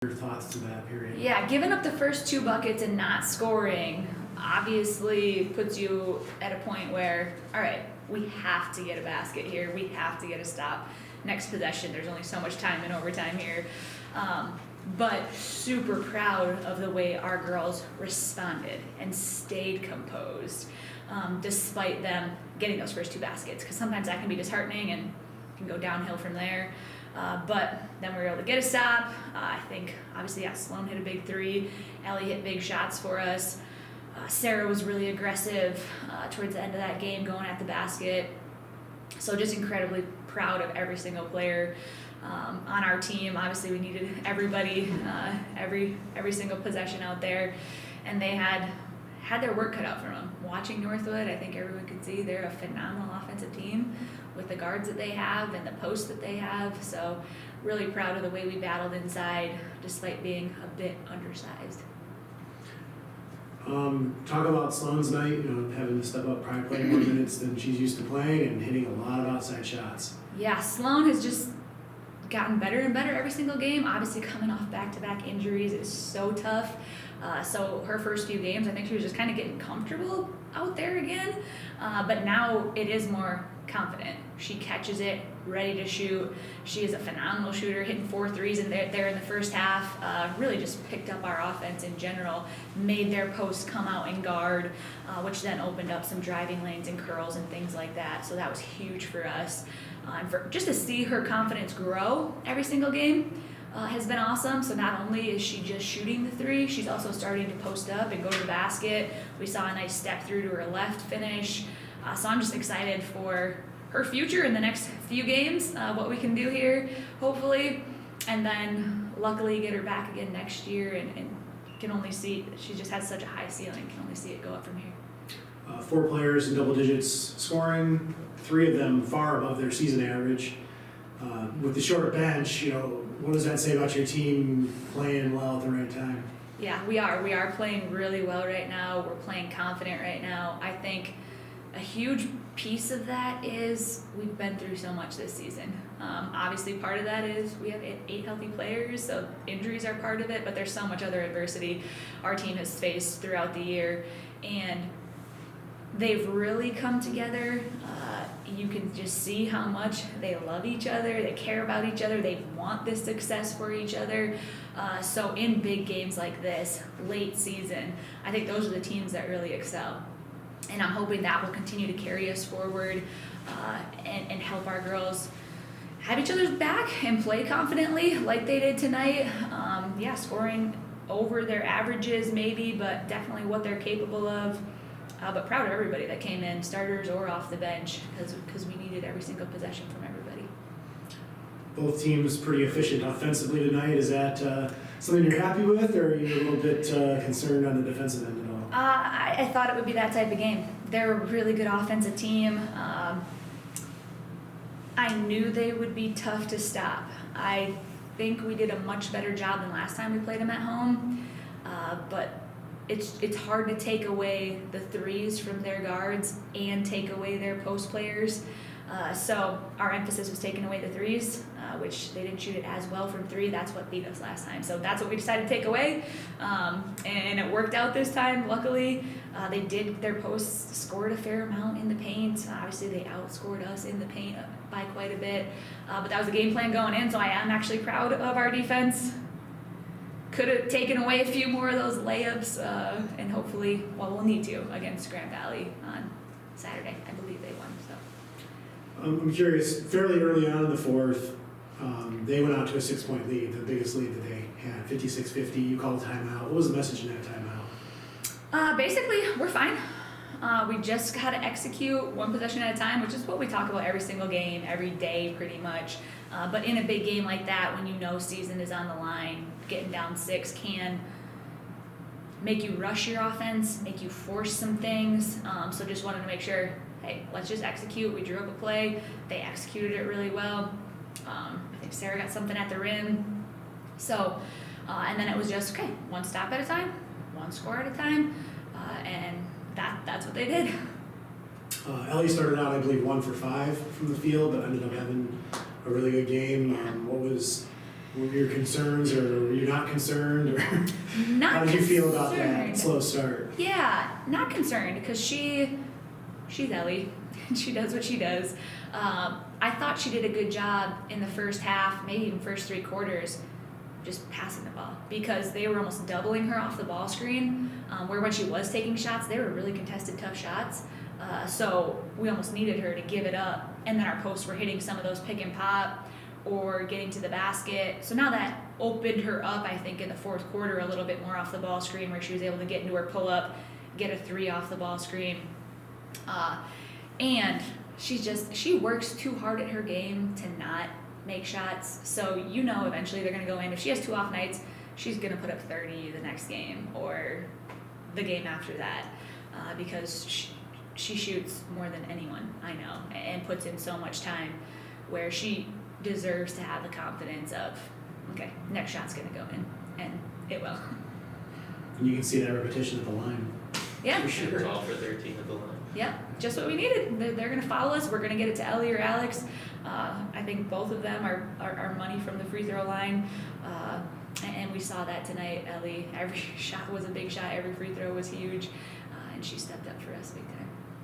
Your thoughts to that period? Yeah, giving up the first 2 buckets and not scoring obviously puts you at a point where, all right, we have to get a basket here. We have to get a stop. Next possession, there's only so much time in overtime here. But super proud of the way our girls responded and stayed composed despite them getting those first 2 baskets, because sometimes that can be disheartening and can go downhill from there. But then we were able to get a stop. I think, obviously, Sloane hit a big 3. Ellie hit big shots for us. Sarah was really aggressive towards the end of that game, going at the basket. So just incredibly proud of every single player on our team. Obviously, we needed everybody, every single possession out there. And they had their work cut out for them. Watching Northwood, I think everyone could see they're a phenomenal offensive team with the guards that they have and the posts that they have. So really proud of the way we battled inside despite being a bit undersized. Talk about Sloane's night, having to step up, probably playing more minutes than she's used to playing and hitting a lot of outside shots. Yeah, Sloane has just gotten better and better every single game. Obviously, coming off back-to-back injuries is so tough. So her first few games, I think she was just kind of getting comfortable out there again. But now it is more confident. She catches it, ready to shoot. She is a phenomenal shooter, hitting 4 threes in there in the first half. Really just picked up our offense in general, made their posts come out and guard, which then opened up some driving lanes and curls and things like that. So that was huge for us. And just to see her confidence grow every single game has been awesome. So not only is she just shooting the 3, she's also starting to post up and go to the basket. We saw a nice step through to her left finish. So I'm just excited for her future in the next few games, what we can do here, hopefully. And then luckily get her back again next year and can only see, she just has such a high ceiling, can only see it go up from here. 4 players in double digits scoring, 3 of them far above their season average. With the short bench, what does that say about your team playing well at the right time? Yeah, we are playing really well right now. We're playing confident right now. I think a huge piece of that is we've been through so much this season. Obviously, part of that is we have 8 healthy players, so injuries are part of it, but there's so much other adversity our team has faced throughout the year, and they've really come together. You can just see how much they love each other, they care about each other, they want this success for each other. So in big games like this, late season, I think those are the teams that really excel. And I'm hoping that will continue to carry us forward and help our girls have each other's back and play confidently like they did tonight. Scoring over their averages maybe, but definitely what they're capable of. But proud of everybody that came in, starters or off the bench, because we needed every single possession from everybody. Both teams pretty efficient offensively tonight. Is that something you're happy with, or are you a little bit concerned on the defensive end at all? I thought it would be that type of game. They're a really good offensive team. I knew they would be tough to stop. I think we did a much better job than last time we played them at home, but it's hard to take away the 3s from their guards and take away their post players. So our emphasis was taking away the 3s, which they didn't shoot it as well from 3. That's what beat us last time. So that's what we decided to take away, and it worked out this time, luckily. They did their posts, scored a fair amount in the paint. Obviously, they outscored us in the paint by quite a bit, but that was the game plan going in, so I am actually proud of our defense. Could have taken away a few more of those layups, and hopefully, we'll need to against Grand Valley on Saturday. I believe they won. So I'm curious, fairly early on in the 4th, they went out to a 6-point lead, the biggest lead that they had, 56-50. You called a timeout. What was the message in that timeout? Basically, we're fine. We just got to execute one possession at a time, which is what we talk about every single game, every day pretty much. But in a big game like that, when you know season is on the line, getting down 6 can make you rush your offense, make you force some things. So just wanted to make sure, hey, let's just execute. We drew up a play. They executed it really well. I think Sarah got something at the rim. So, and then it was just, okay, one stop at a time, one score at a time, and that's what they did. Ellie started out, I believe, 1 for 5 from the field, but ended up having a really good game. What was Were your concerns, or were you not concerned, or Not how did you feel about that concerned. slow start? Yeah, not concerned because she's Ellie. She does what she does. I thought she did a good job in the first half, maybe even first 3 quarters, just passing the ball because they were almost doubling her off the ball screen. Where when she was taking shots, they were really contested, tough shots. So we almost needed her to give it up, and then our posts were hitting some of those pick and pop or getting to the basket. So now that opened her up, I think, in the fourth quarter a little bit more off the ball screen where she was able to get into her pull-up, get a 3 off the ball screen. And she works too hard at her game to not make shots. So eventually they're going to go in. If she has 2 off nights, she's going to put up 30 the next game or the game after that because she shoots more than anyone I know and puts in so much time where she deserves to have the confidence of, okay, next shot's going to go in, and it will. And you can see that repetition at the line. Yeah. For sure. 12 for 13 at the line. Yeah, just what we needed. They're going to follow us. We're going to get it to Ellie or Alex. I think both of them are money from the free throw line. And we saw that tonight. Ellie, every shot was a big shot. Every free throw was huge. And she stepped up for us big time.